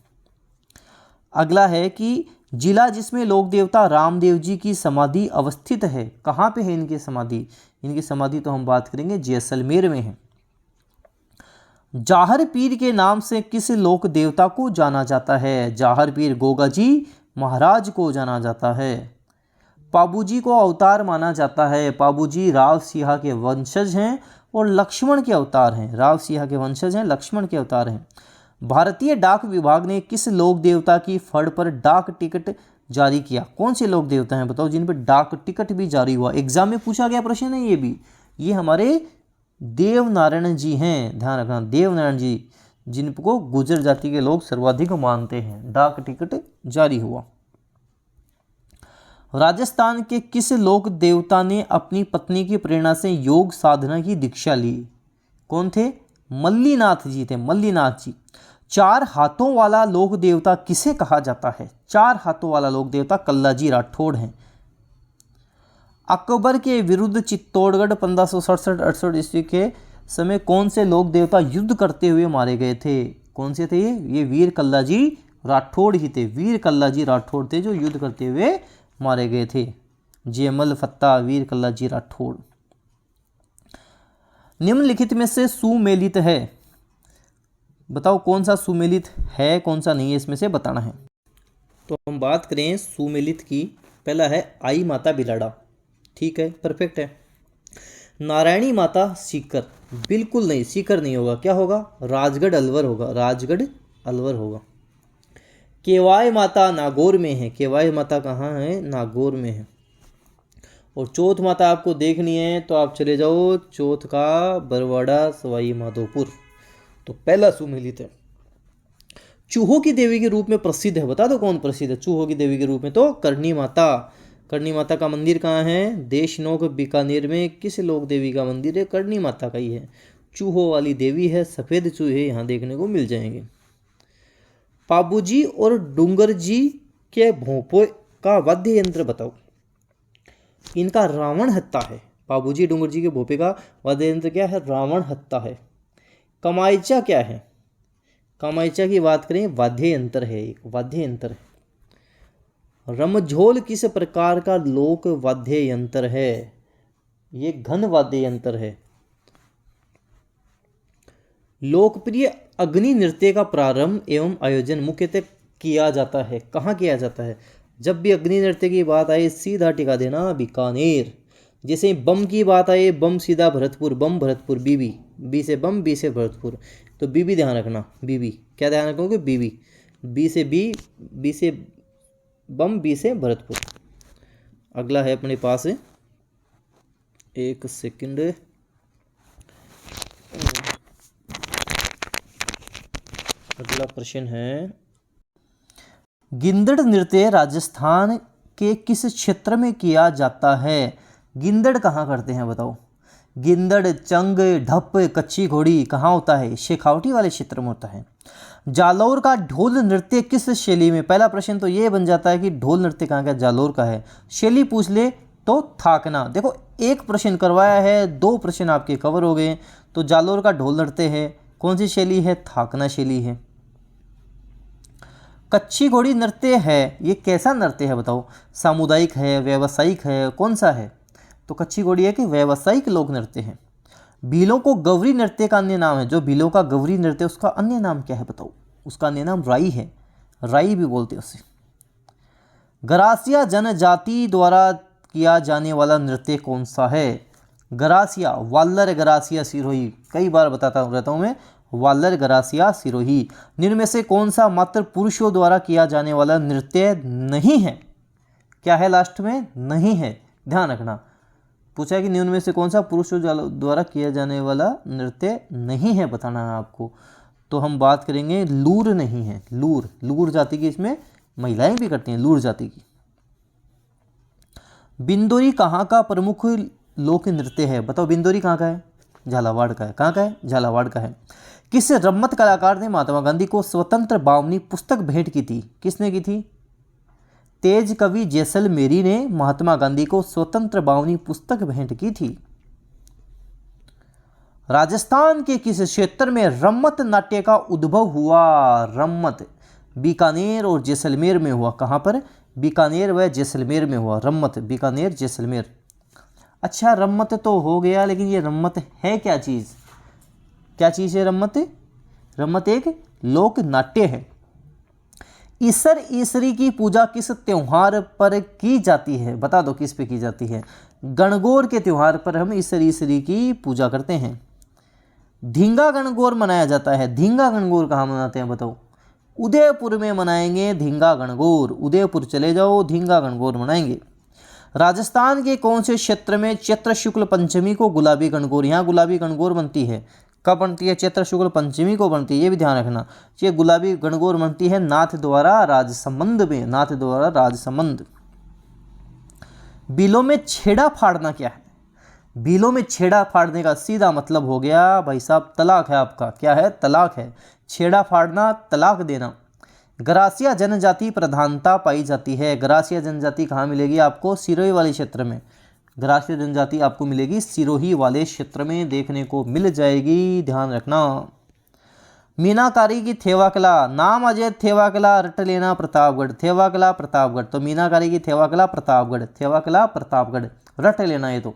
अगला है कि जिला जिसमें लोक देवता रामदेव जी की समाधि अवस्थित है, कहाँ पे है इनकी समाधि? इनकी समाधि तो हम बात करेंगे जैसलमेर में है। जाहर पीर के नाम से किस लोक देवता को जाना जाता है? जाहर पीर गोगा जी महाराज को जाना जाता है। पाबूजी को अवतार माना जाता है। पाबूजी राव सिंह के वंशज हैं और लक्ष्मण के अवतार हैं। राव सिंह के वंशज हैं, लक्ष्मण के अवतार हैं। भारतीय डाक विभाग ने किस लोक देवता की फड़ पर डाक टिकट जारी किया? कौन से लोक देवता हैं बताओ जिन पर डाक टिकट भी जारी हुआ? एग्जाम में पूछा गया प्रश्न है ये भी। ये हमारे देवनारायण जी हैं, ध्यान रखना, देवनारायण जी, जिनको गुर्जर जाति के लोग सर्वाधिक मानते हैं। डाक टिकट जारी हुआ। राजस्थान के किस लोक देवता ने अपनी पत्नी की प्रेरणा से योग साधना की दीक्षा ली? कौन थे? मल्लीनाथ जी थे, मल्लीनाथ जी। 4 हाथों वाला लोक देवता किसे कहा जाता है? 4 हाथों वाला लोक देवता कल्लाजी राठौड़ हैं। अकबर के विरुद्ध चित्तौड़गढ़ 1567-68 ईस्वी के समय कौन से लोक देवता युद्ध करते हुए मारे गए थे? कौन से थे ये? वीर कल्लाजी राठौड़ ही थे। वीर कल्लाजी राठौड़ थे जो युद्ध करते हुए मारे गए थे। जयमल फत्ता वीर कल्लाजी राठौड़। निम्नलिखित में से सुमेलित है, बताओ कौन सा सुमेलित है, कौन सा नहीं है, इसमें से बताना है। तो हम बात करें सुमेलित की। पहला है आई माता बिलाड़ा, ठीक है, परफेक्ट है। नारायणी माता सीकर, बिल्कुल नहीं, सीकर नहीं होगा, क्या होगा? राजगढ़ अलवर होगा, राजगढ़ अलवर होगा। केवाय माता नागौर में है। केवाय माता कहाँ है? नागौर में है। और चौथ माता आपको देखनी है तो आप चले जाओ चौथ का बरवाड़ा सवाई माधोपुर। तो पहला सुमेलित है। चूहों की देवी के रूप में प्रसिद्ध है, बता दो कौन प्रसिद्ध है चूहों की देवी के रूप में? तो करणी माता। करणी माता का मंदिर कहाँ है? देशनोक बीकानेर में। किस लोक देवी का मंदिर है? करणी माता का ही है। चूहों वाली देवी है, सफ़ेद चूहे यहाँ देखने को मिल जाएंगे। पाबूजी और डूंगर जी के भोंपे का वाद्य यंत्र बताओ। इनका रावण हत्ता है। पाबूजी डूंगर जी के भोपे का वाद्य यंत्र क्या है? रावण हत्ता है। कमाइचा क्या है? कमाइचा की बात करें, वाद्य यंत्र है, एक वाद्य यंत्र है। रमझोल किस प्रकार का लोक वाद्य यंत्र है? ये घन वाद्य यंत्र है। लोकप्रिय अग्नि नृत्य का प्रारंभ एवं आयोजन मुख्यतः किया जाता है, कहाँ किया जाता है? जब भी अग्नि नृत्य की बात आए सीधा टिका देना बीकानेर। जैसे बम की बात आए, बम सीधा भरतपुर, बम भरतपुर, बीबी, बी से बम, बी से भरतपुर, तो बीबी ध्यान रखना, बीबी क्या ध्यान रखोगे? बीबी, बी से बी, बी से बम, बी से भरतपुर। अगला है अपने पास एक सेकंड। अगला प्रश्न है, गिंदड़ नृत्य राजस्थान के किस क्षेत्र में किया जाता है? गिंदड़ कहाँ करते हैं बताओ? गिंदड़, चंग, ढप, कच्ची घोड़ी कहाँ होता है? शेखावटी वाले क्षेत्र में होता है। जालौर का ढोल नृत्य किस शैली में? पहला प्रश्न तो ये बन जाता है कि ढोल नृत्य कहाँ का? जालौर का है। शैली पूछ ले तो थाकना। देखो एक प्रश्न करवाया है, 2 प्रश्न आपके कवर हो गए। तो जालौर का ढोल नृत्य है, कौन सी शैली है? थाकना शैली है। कच्ची घोड़ी नृत्य है, ये कैसा नृत्य है बताओ? सामुदायिक है, व्यावसायिक है, कौन सा है? तो कच्ची घोड़ी है कि व्यावसायिक लोक नृत्य है। भीलों को गौरी नृत्य का अन्य नाम है। जो भीलों का गौरी नृत्य उसका अन्य नाम क्या है बताओ? उसका अन्य नाम राई है, राई भी बोलते हैं उसे। गरासिया जनजाति द्वारा किया जाने वाला नृत्य कौन सा है? गरासिया, वाल्लर, गरासिया, सिरोही, कई बार बताता रहता हूँ मैं, वाल्लर, गरासिया, सिरोही। निम्न में से कौन सा मात्र पुरुषों द्वारा किया जाने वाला नृत्य नहीं है? क्या है लास्ट में? नहीं है, ध्यान रखना। पूछा कि निम्न में से कौन सा पुरुषों द्वारा किया जाने वाला नृत्य नहीं है, बताना है आपको। तो हम बात करेंगे लूर नहीं है, लूर, लूर जाति की, इसमें महिलाएं भी करती हैं, लूर जाति की। बिंदोरी कहाँ का प्रमुख लोक नृत्य है? बताओ बिंदोरी कहाँ का है? झालावाड़ का है। कहाँ का है? झालावाड़ का है। किस रम्मत कलाकार ने महात्मा गांधी को स्वतंत्र बावनी पुस्तक भेंट की थी? किसने की थी? तेज कवि जैसलमेरी ने महात्मा गांधी को स्वतंत्र बावनी पुस्तक भेंट की थी। राजस्थान के किस क्षेत्र में रम्मत नाट्य का उद्भव हुआ? रम्मत बीकानेर और जैसलमेर में हुआ। कहाँ पर? बीकानेर व जैसलमेर में हुआ। रम्मत बीकानेर जैसलमेर। अच्छा, रम्मत तो हो गया, लेकिन ये रम्मत है क्या चीज़? क्या चीज़ है रम्मत? रम्मत एक लोक नाट्य है। ईसर ईसरी की पूजा किस त्योहार पर की जाती है? बता दो किस पे की जाती है? गणगौर के त्योहार पर हम ईसर ईसरी की पूजा करते हैं। धींगा गणगौर मनाया जाता है। धींगा गणगौर कहाँ मनाते हैं बताओ? उदयपुर में मनाएंगे धींगा गणगौर। उदयपुर चले जाओ, धींगा गणगौर मनाएंगे। राजस्थान के कौन से क्षेत्र में चैत्र शुक्ल पंचमी को गुलाबी गणगौर? यहाँ गुलाबी गणगौर बनती है। कब बनती है? चैत्र शुक्ल पंचमी को बनती है, ये भी ध्यान रखना। ये गुलाबी गणगौर बनती है नाथ द्वारा राजसमंद में, नाथ द्वारा राजसमंद। बिलों में छेड़ा फाड़ना क्या है? बिलों में छेड़ा फाड़ने का सीधा मतलब हो गया भाई साहब तलाक है आपका। क्या है? तलाक है। छेड़ा फाड़ना, तलाक देना। गरासिया जनजाति प्रधानता पाई जाती है। गरासिया जनजाति कहाँ मिलेगी आपको? सिरोही वाले क्षेत्र में। गरासिया जनजाति आपको मिलेगी सिरोही वाले क्षेत्र में देखने को मिल जाएगी, ध्यान रखना। मीनाकारी की थेवा कला, नाम अजय थेवा कला, रट लेना प्रतापगढ़। थेवा कला प्रतापगढ़, तो मीनाकारी की थेवा कला प्रतापगढ़, थेवा कला प्रतापगढ़, रट लेना ये तो।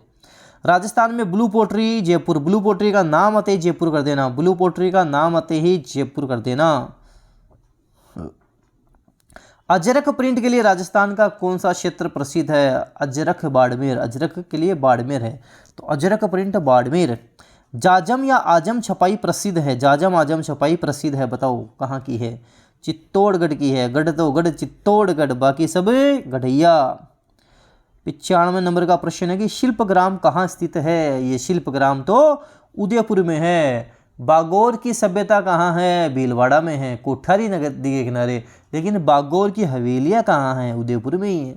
राजस्थान में blue pottery Jaipur. Blue pottery का नाम आते ही जयपुर कर देना। ब्लू पोट्री का नाम आते ही जयपुर कर देना। अजरक प्रिंट के लिए राजस्थान का कौन सा क्षेत्र प्रसिद्ध है? अजरक बाड़मेर। अजरक के लिए बाड़मेर है, तो अजरक प्रिंट बाड़मेर। जाजम या आजम छपाई प्रसिद्ध है। जाजम आजम छपाई प्रसिद्ध है, बताओ कहाँ की है? चित्तौड़गढ़ की है। गढ़ तो गढ़ चित्तौड़गढ़, बाकी सब गढ़ैया। 95 नंबर का प्रश्न है कि शिल्पग्राम कहाँ स्थित है? ये शिल्पग्राम तो उदयपुर में है। बागौर की सभ्यता कहाँ है? भीलवाड़ा में है, कोठारी नदी के किनारे। लेकिन बागौर की हवेलियाँ कहाँ हैं? उदयपुर में ही है।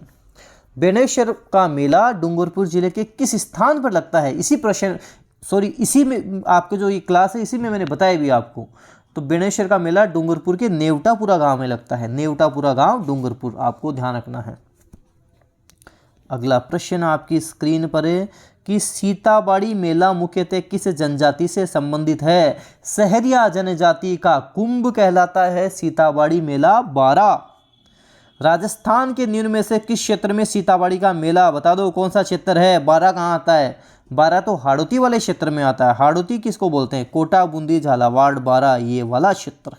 बेणेश्वर का मेला डूंगरपुर जिले के किस स्थान पर लगता है? इसी में आपके जो ये क्लास है इसी में मैंने बताया भी आपको। तो बेणेश्वर का मेला डूंगरपुर के नेवटापुरा गांव में लगता है। नेवटापुरा गांव डूंगरपुर, आपको ध्यान रखना है। अगला प्रश्न आपकी स्क्रीन पर है कि सीताबाड़ी मेला मुख्यतः किस जनजाति से संबंधित है? सहरिया जनजाति का कुंभ कहलाता है सीताबाड़ी मेला 12। राजस्थान के निम्न में से किस क्षेत्र में सीताबाड़ी का मेला? बता दो कौन सा क्षेत्र है? 12 कहाँ आता है? 12 तो हाड़ौती वाले क्षेत्र में आता है। हाड़ौती किसको बोलते हैं? कोटा, बूंदी, झालावाड़, 12 ये वाला क्षेत्र।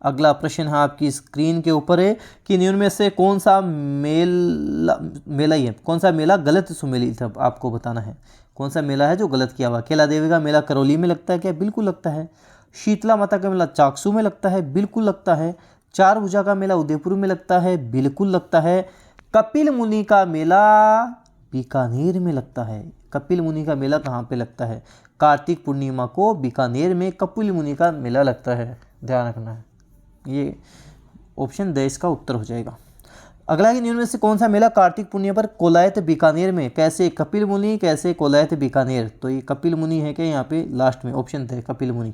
अगला प्रश्न है आपकी स्क्रीन के ऊपर है कि निम्न में से कौन सा मेला ही है? कौन सा मेला गलत सुमेलित है? आपको बताना है कौन सा मेला है जो गलत किया हुआ। केला देवी का मेला करौली में लगता है क्या? बिल्कुल लगता है। शीतला माता का मेला चाकसू में लगता है? बिल्कुल लगता है। चार भुजा का मेला उदयपुर में लगता है? बिल्कुल लगता है। कपिल मुनि का मेला बीकानेर में लगता है। कपिल मुनि का मेला कहाँ पे लगता है? कार्तिक पूर्णिमा को बीकानेर में कपिल मुनि का मेला लगता है, ध्यान रखना है। ये ऑप्शन देश का उत्तर हो जाएगा। अगला कि निम्न में से कौन सा मेला कार्तिक पूर्णिमा पर कोलायत बीकानेर में? कैसे कपिल मुनि, कैसे कोलायत बीकानेर? तो ये कपिल मुनि है क्या यहाँ पे लास्ट में? ऑप्शन थे कपिल मुनि।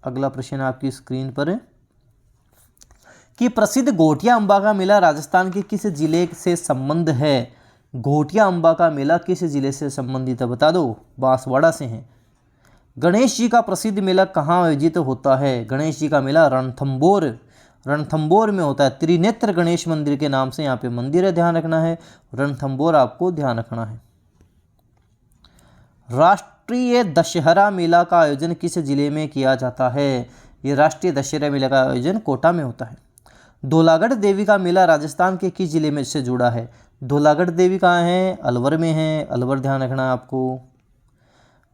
अगला प्रश्न आपकी स्क्रीन पर है कि प्रसिद्ध घोटिया अम्बा का मेला राजस्थान के किस जिले से संबंध है? घोटिया अम्बा का मेला किस जिले से संबंधित है? बता दो। बांसवाड़ा से है। गणेश जी का प्रसिद्ध मेला कहाँ आयोजित होता है? गणेश जी का मेला रणथंबोर में होता है। त्रिनेत्र गणेश मंदिर के नाम से यहाँ पे मंदिर है, ध्यान रखना है। रणथंबोर आपको ध्यान रखना है। राष्ट्रीय दशहरा मेला का आयोजन किस जिले में किया जाता है? ये राष्ट्रीय दशहरा मेला का आयोजन कोटा में होता है। धौलागढ़ देवी का मेला राजस्थान के किस जिले में से जुड़ा है? धौलागढ़ देवी कहाँ है? अलवर में है। अलवर ध्यान रखना है आपको।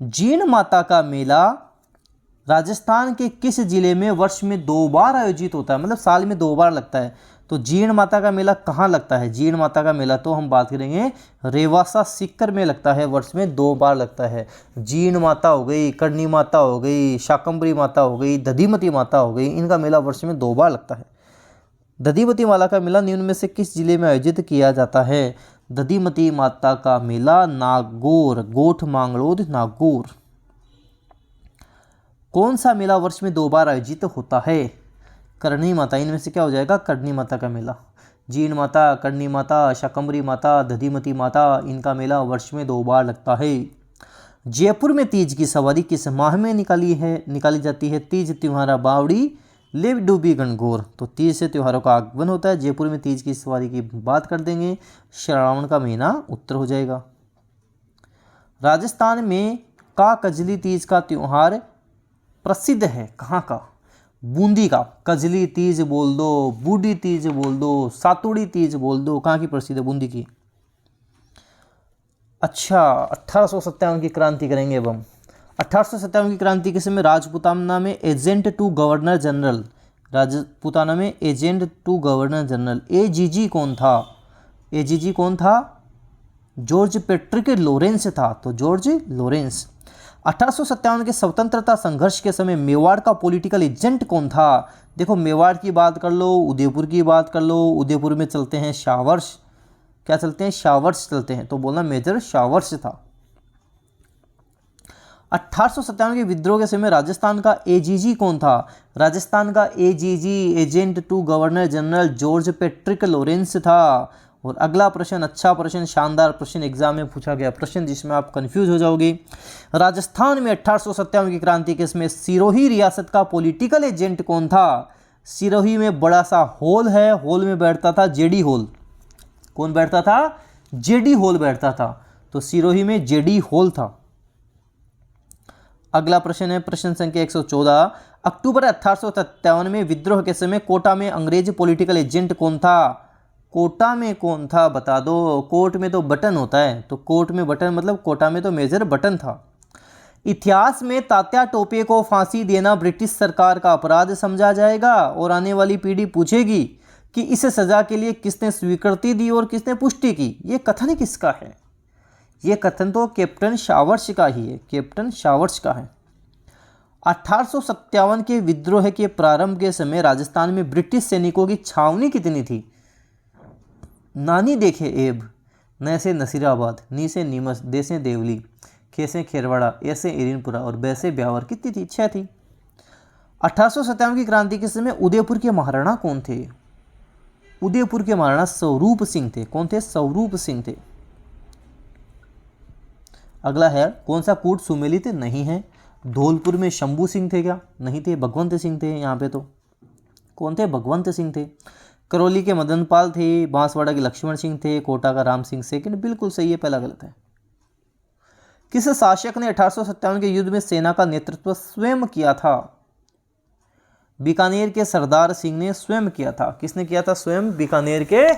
जीण माता का मेला राजस्थान के किस जिले में वर्ष में 2 बार आयोजित होता है? मतलब साल में 2 बार लगता है। तो जीण माता का मेला कहाँ लगता है? जीण माता का मेला तो हम बात करेंगे रेवासा सीकर में लगता है, वर्ष में 2 बार लगता है। जीण माता हो गई, कर्णी माता हो गई, शाकंभरी माता हो गई, दधिमती माता हो गई, इनका मेला वर्ष में 2 बार लगता है। दधिमती माता का मेला निम्न में से किस जिले में आयोजित किया जाता है? दधिमती माता का मेला नागौर, गोठ मांगलोद नागौर। कौन सा मेला वर्ष में 2 बार आयोजित होता है? करणी माता। इनमें से क्या हो जाएगा? करणी माता का मेला। जीण माता, करणी माता, शाकंभरी माता, दधिमती माता, इनका मेला वर्ष में 2 बार लगता है। जयपुर में तीज की सवारी किस माह में निकाली जाती है? तीज त्योहारा बावड़ी लिव डूबी गणगौर। तो तीज से त्योहारों का आगमन होता है। जयपुर में तीज की सवारी की बात कर देंगे, श्रावण का महीना उत्तर हो जाएगा। राजस्थान में का कजली तीज का त्योहार प्रसिद्ध है, कहाँ का? बूंदी का। कजली तीज बोल दो, बूढ़ी तीज बोल दो, सातुड़ी तीज बोल दो, कहाँ की प्रसिद्ध है? बूंदी की। अच्छा, 1857 की क्रांति करेंगे अब हम। 1857 की क्रांति के समय राजपूताना में agent to governor general, Rajputana में agent to governor general AGG कौन था? एजीजी कौन था? जॉर्ज पेट्रिक लॉरेंस था। तो जॉर्ज लॉरेंस। 1857 के स्वतंत्रता संघर्ष के समय मेवाड़ का पॉलिटिकल एजेंट कौन था? देखो, मेवाड़ की बात कर लो, उदयपुर की बात कर लो। उदयपुर में चलते हैं शावर्स, क्या चलते हैं? शावर्स चलते हैं। तो बोलना मेजर शावर्स था। 1857 के विद्रोह के समय राजस्थान का एजीजी कौन था? राजस्थान का AGG, agent to governor general, George Patrick Lawrence था। और अगला प्रश्न, अच्छा प्रश्न, शानदार प्रश्न, एग्जाम में पूछा गया प्रश्न जिसमें आप कंफ्यूज हो जाओगे। राजस्थान में 1857 की क्रांति के समय सिरोही रियासत का पॉलिटिकल एजेंट कौन था? सिरोही में बड़ा सा हॉल है, हॉल में बैठता था जेडी हॉल। कौन बैठता था? जेडी हॉल बैठता था। तो सिरोही में जेडी हॉल था। अगला प्रश्न है प्रश्न संख्या 114। अक्टूबर 1857 में विद्रोह के समय कोटा में अंग्रेज पॉलिटिकल एजेंट कौन था? कोटा में कौन था बता दो। कोर्ट में तो बटन होता है, तो कोर्ट में बटन मतलब कोटा में तो मेजर बटन था। इतिहास में तात्या टोपे को फांसी देना ब्रिटिश सरकार का अपराध समझा जाएगा और आने वाली पीढ़ी पूछेगी कि इस सजा के लिए किसने स्वीकृति दी और किसने पुष्टि की। ये कथन किसका है? ये कथन तो कैप्टन शावर्स का ही है, कैप्टन शावर्स का है। 1857 के विद्रोह के प्रारंभ के समय राजस्थान में ब्रिटिश सैनिकों की छावनी कितनी थी? नानी देखे एब, न से नसीराबाद, नी से नीमच, दे से देवली, खे से खेरवाड़ा, ए से एरिनपुरा और बै से ब्यावर। कितनी थी? 6 थी। 1857 की क्रांति के समय उदयपुर के महाराणा कौन थे? उदयपुर के महाराणा स्वरूप सिंह थे। कौन थे? स्वरूप सिंह थे। अगला है कौन सा कूट सुमेलित नहीं है? धौलपुर में शंभू सिंह थे क्या? नहीं थे, भगवंत सिंह थे। यहाँ पे तो कौन थे? भगवंत सिंह थे। करौली के मदन पाल थे, बांसवाड़ा के लक्ष्मण सिंह थे, कोटा का राम सिंह सेकंड। बिल्कुल सही है, पहला गलत है। किस शासक ने 1857 के युद्ध में सेना का नेतृत्व स्वयं किया था? बीकानेर के सरदार सिंह ने स्वयं किया था। किसने किया था? स्वयं बीकानेर के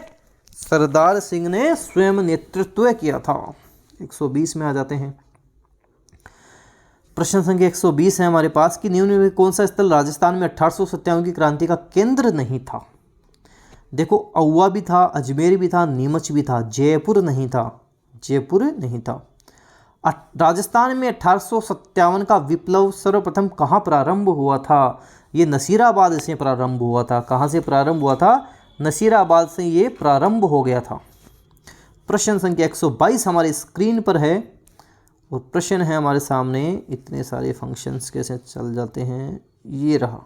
सरदार सिंह ने स्वयं नेतृत्व किया था। 120 में आ जाते हैं। प्रश्न संख्या 120 है हमारे पास कि निम्न में कौन सा स्थल राजस्थान में 1857 की क्रांति का केंद्र नहीं था? देखो औवा भी था, अजमेर भी था, नीमच भी था, जयपुर नहीं था, जयपुर नहीं था। राजस्थान में 1857 का विप्लव सर्वप्रथम कहाँ प्रारंभ हुआ था? ये नसीराबाद से प्रारंभ हुआ था। कहाँ से प्रारंभ हुआ था? नसीराबाद से ये प्रारंभ हो गया था। प्रश्न संख्या 122 हमारी स्क्रीन पर है और प्रश्न है हमारे सामने। इतने सारे फंक्शंस कैसे चल जाते हैं, ये रहा।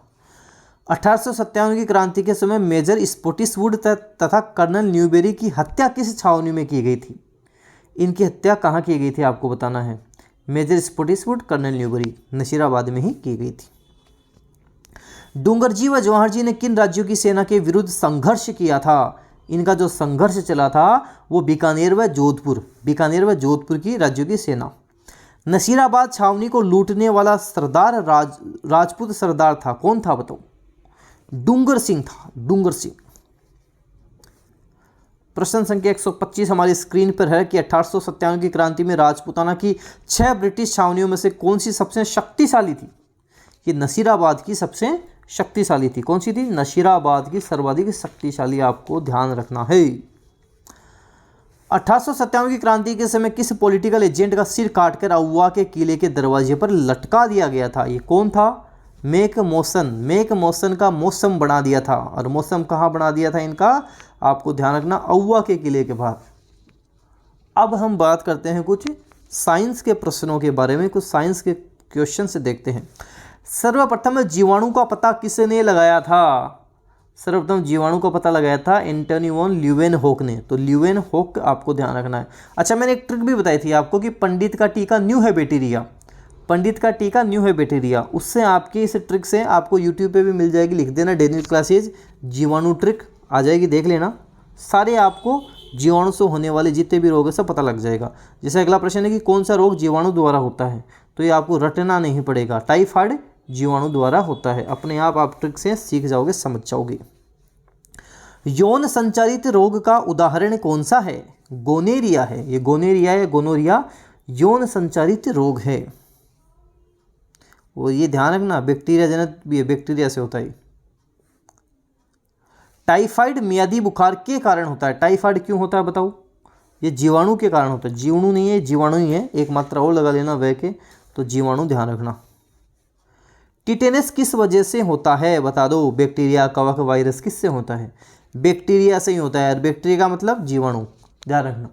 1857 की क्रांति के समय मेजर स्पोटिसवुड तथा कर्नल न्यूबेरी की हत्या किस छावनी में की गई थी? इनकी हत्या कहाँ की गई थी आपको बताना है। मेजर स्पोटिसवुड, कर्नल न्यूबेरी, नसीराबाद में ही की गई थी। डूंगरजी व जवाहर जी ने किन राज्यों की सेना के विरुद्ध संघर्ष किया था? इनका जो संघर्ष चला था वो बीकानेर व जोधपुर की राज्यों की सेना। नसीराबाद छावनी को लूटने वाला सरदार राजपूत सरदार था, कौन था बताओ? डूंगर सिंह था, डूंगर सिंह। प्रश्न संख्या 125 हमारी स्क्रीन पर है कि 1857 की क्रांति में राजपूताना की 6 ब्रिटिश छावनियों में से कौन सी सबसे शक्तिशाली थी? ये नसीराबाद की सबसे शक्तिशाली थी। कौन सी थी? नसीराबाद की सर्वाधिक शक्तिशाली, आपको ध्यान रखना है। 1857 की क्रांति के समय किस पॉलिटिकल एजेंट का सिर काटकर औवा के किले के दरवाजे पर लटका दिया गया था? ये कौन था? मेक मौसन का मौसम बना दिया था। और मौसम कहाँ बना दिया था इनका? आपको ध्यान रखना, औवा के किले के बाहर। अब हम बात करते हैं कुछ साइंस के प्रश्नों के बारे में, कुछ साइंस के क्वेश्चन से देखते हैं। सर्वप्रथम जीवाणु का पता किसने लगाया था? सर्वप्रथम जीवाणु का पता लगाया था एंटोनी वॉन ल्यूवेनहोक ने। तो ल्यूवेनहोक आपको ध्यान रखना है। अच्छा, मैंने एक ट्रिक भी बताई थी आपको कि पंडित का टीका न्यू है बैक्टीरिया, पंडित का टीका न्यू है बैक्टीरिया। उससे आपकी इस ट्रिक से आपको यूट्यूब पे भी मिल जाएगी, लिख देना डेली क्लासेज जीवाणु ट्रिक आ जाएगी, देख लेना। सारे आपको जीवाणु से होने वाले जितने भी रोग है सब पता लग जाएगा। जैसे अगला प्रश्न है कि कौन सा रोग जीवाणु द्वारा होता है, तो ये आपको रटना नहीं पड़ेगा। टाइफाइड जीवाणु द्वारा होता है, अपने आप ट्रिक से सीख जाओगे, समझ जाओगे। यौन संचारित रोग का उदाहरण कौन सा है? गोनेरिया है। ये गोनेरिया है, गोनोरिया यौन संचारित रोग है। वो ये ध्यान रखना, बैक्टीरिया जनित भी है, बैक्टीरिया से होता है। टाइफाइड मियादी बुखार के कारण होता है। टाइफाइड क्यों होता है बताओ? ये जीवाणु के कारण होता है। जीवाणु नहीं है, जीवाणु ही है। एक मात्रा और लगा लेना वह के, तो जीवाणु ध्यान रखना। टिटेनस किस वजह से होता है बता दो? बैक्टीरिया, कवक, वायरस किससे होता है? बैक्टीरिया से ही होता है। बैक्टीरिया का मतलब जीवाणु, ध्यान रखना।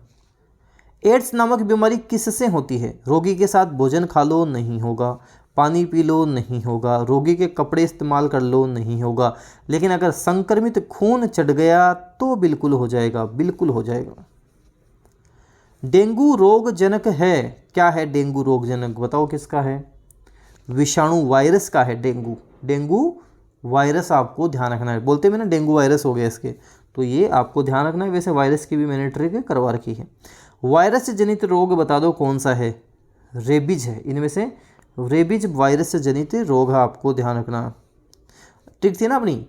एड्स नामक बीमारी किससे होती है? रोगी के साथ भोजन खा लो, नहीं होगा। पानी पी लो, नहीं होगा। रोगी के कपड़े इस्तेमाल कर लो, नहीं होगा। लेकिन अगर संक्रमित खून चढ़ गया तो बिल्कुल हो जाएगा, बिल्कुल हो जाएगा। डेंगू रोगजनक है। क्या है डेंगू रोगजनक बताओ? किसका है? विषाणु, वायरस का है डेंगू। डेंगू वायरस आपको ध्यान रखना है। बोलते मैंने डेंगू वायरस हो गया इसके, तो ये आपको ध्यान रखना है। वैसे वायरस की भी मैंने ट्रिक करवा रखी है। वायरस जनित रोग बता दो कौन सा है? रेबीज है। इनमें से रेबीज वायरस जनित रोग है, आपको ध्यान रखना। ट्रिक थी ना अपनी,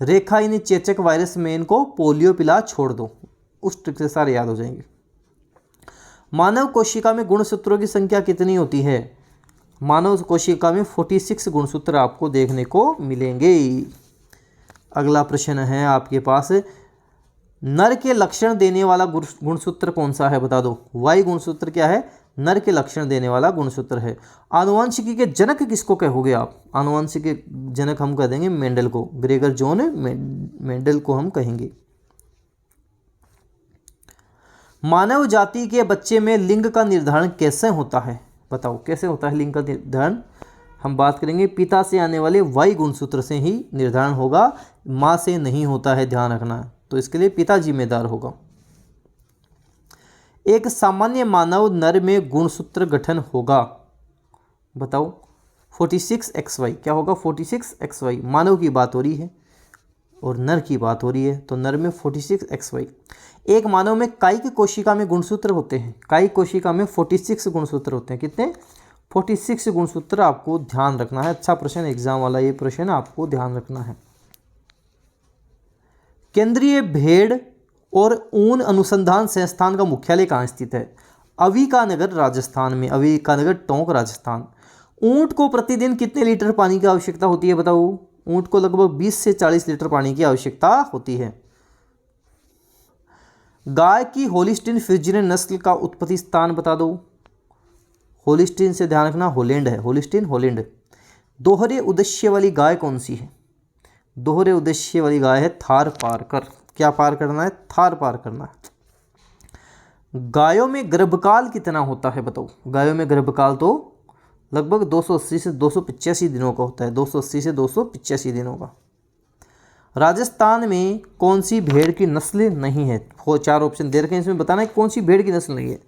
रेखा इन चेचक वायरस में इनको पोलियो पिला छोड़ दो, उस ट्रिक से सारे याद हो जाएंगे। मानव कोशिका में गुणसूत्रों की संख्या कितनी होती है? मानव कोशिका में 46 गुणसूत्र आपको देखने को मिलेंगे। अगला प्रश्न है आपके पास, नर के लक्षण देने वाला गुणसूत्र कौन सा है बता दो? वाई गुणसूत्र क्या है? नर के लक्षण देने वाला गुणसूत्र है। आनुवंशिकी के जनक किसको कहोगे आप? आनुवंशिकी के जनक हम कह देंगे मेंडल को, ग्रेगर जॉन मेंडल को हम कहेंगे। मानव जाति के बच्चे में लिंग का निर्धारण कैसे होता है बताओ? कैसे होता है लिंग का निर्धारण? हम बात करेंगे पिता से आने वाले वाई गुणसूत्र से ही निर्धारण होगा, माँ से नहीं होता है, ध्यान रखना। तो इसके लिए पिता जिम्मेदार होगा। एक सामान्य मानव नर में गुणसूत्र गठन होगा बताओ? 46XY। क्या होगा? 46XY। मानव की बात हो रही है और नर की बात हो रही है, तो नर में 46XY। एक मानव में कायिक कोशिका में गुणसूत्र होते हैं। कायिक कोशिका में 46 गुणसूत्र होते हैं। कितने? 46 गुणसूत्र आपको ध्यान रखना है। अच्छा प्रश्न, एग्जाम वाला ये प्रश्न आपको ध्यान रखना है। केंद्रीय भेड़ और ऊन अनुसंधान संस्थान का मुख्यालय कहाँ स्थित है? अविकानगर राजस्थान में। अविकानगर टोंक राजस्थान। ऊंट को प्रतिदिन कितने लीटर पानी की आवश्यकता होती है बताओ? ऊंट को लगभग 20 से 40 लीटर पानी की आवश्यकता होती है। गाय की होलिस्टीन फ्रिजियन नस्ल का उत्पत्ति स्थान बता दो। होलिस्टीन से ध्यान रखना, होलैंड है, होलिस्टीन होलैंड। दोहरे उद्देश्य वाली गाय कौन सी है? दोहरे उद्देश्य वाली गाय है थार पारकर। क्या पार करना है? थार पार करना है। गायों में गर्भकाल कितना होता है बताओ। गायों में गर्भकाल तो लगभग 280 से 285 दिनों का होता है, 280 से 285 दिनों का। राजस्थान में कौन सी भेड़ की नस्ल नहीं है? वो 4 ऑप्शन दे रखे हैं, इसमें बताना है कौन सी भेड़ की नस्ल नहीं है।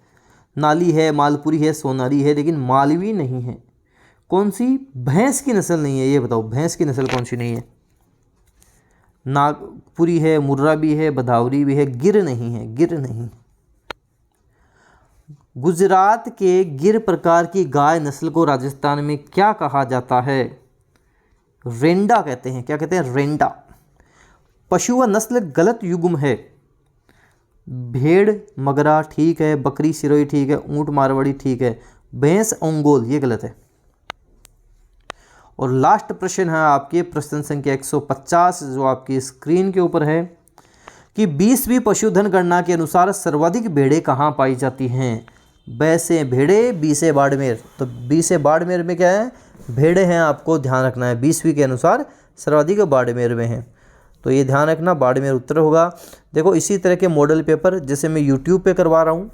नाली है, मालपुरी है, सोनारी है, लेकिन मालवी नहीं है। कौन सी भैंस की नस्ल नहीं है ये बताओ। भैंस की नस्ल कौन सी नहीं है? नागपुरी है, मुर्रा भी है, बदावरी भी है, गिर नहीं है, गिर नहीं। गुजरात के गिर प्रकार की गाय नस्ल को राजस्थान में क्या कहा जाता है? रेंडा कहते हैं। क्या कहते हैं? रेंडा। पशु व नस्ल गलत युग्म है। भेड़ मगरा ठीक है, बकरी सिरोही ठीक है, ऊंट मारवाड़ी ठीक है, भैंस ओंगोल ये गलत है। और लास्ट प्रश्न है आपके प्रश्न संख्या 150 जो आपकी स्क्रीन के ऊपर है कि 20वीं पशुधन गणना के अनुसार सर्वाधिक भेड़ें कहाँ पाई जाती हैं? ब से भेड़े, बी से बाड़मेर। तो बी से बाड़मेर में क्या है? भेड़े हैं, आपको ध्यान रखना है। 20वीं के अनुसार सर्वाधिक बाड़मेर में हैं, तो ये ध्यान रखना, बाड़मेर उत्तर होगा। देखो इसी तरह के मॉडल पेपर जैसे मैं यूट्यूब पे करवा रहा हूँ,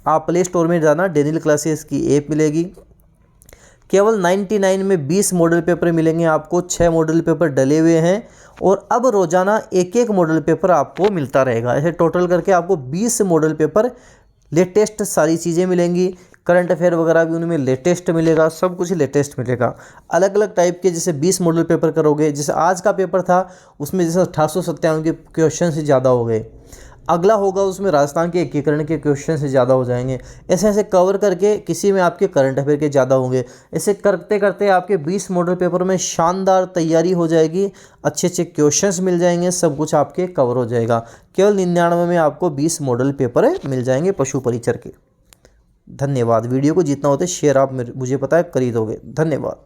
आप प्ले स्टोर में जाना, डेनियल क्लासेस की ऐप मिलेगी। केवल 99 में 20 मॉडल पेपर मिलेंगे आपको। 6 मॉडल पेपर डले हुए हैं और अब रोजाना एक एक मॉडल पेपर आपको मिलता रहेगा। ऐसे टोटल करके आपको 20 मॉडल पेपर लेटेस्ट सारी चीज़ें मिलेंगी। करंट अफेयर वगैरह भी उनमें लेटेस्ट मिलेगा, सब कुछ लेटेस्ट मिलेगा। अलग अलग टाइप के जैसे 20 मॉडल पेपर करोगे, जैसे आज का पेपर था उसमें जैसे 1857 के क्वेश्चन से ज़्यादा हो गए, अगला होगा उसमें राजस्थान के एकीकरण के क्वेश्चन से ज़्यादा हो जाएंगे। ऐसे ऐसे कवर करके किसी में आपके करंट अफेयर के ज़्यादा होंगे। ऐसे करते करते आपके 20 मॉडल पेपर में शानदार तैयारी हो जाएगी, अच्छे अच्छे क्वेश्चंस मिल जाएंगे, सब कुछ आपके कवर हो जाएगा। केवल 99 में आपको 20 मॉडल पेपर मिल जाएंगे पशु परिचर के। धन्यवाद। वीडियो को जितना होते शेयर आप मुझे पता है कर ही दोगे। धन्यवाद।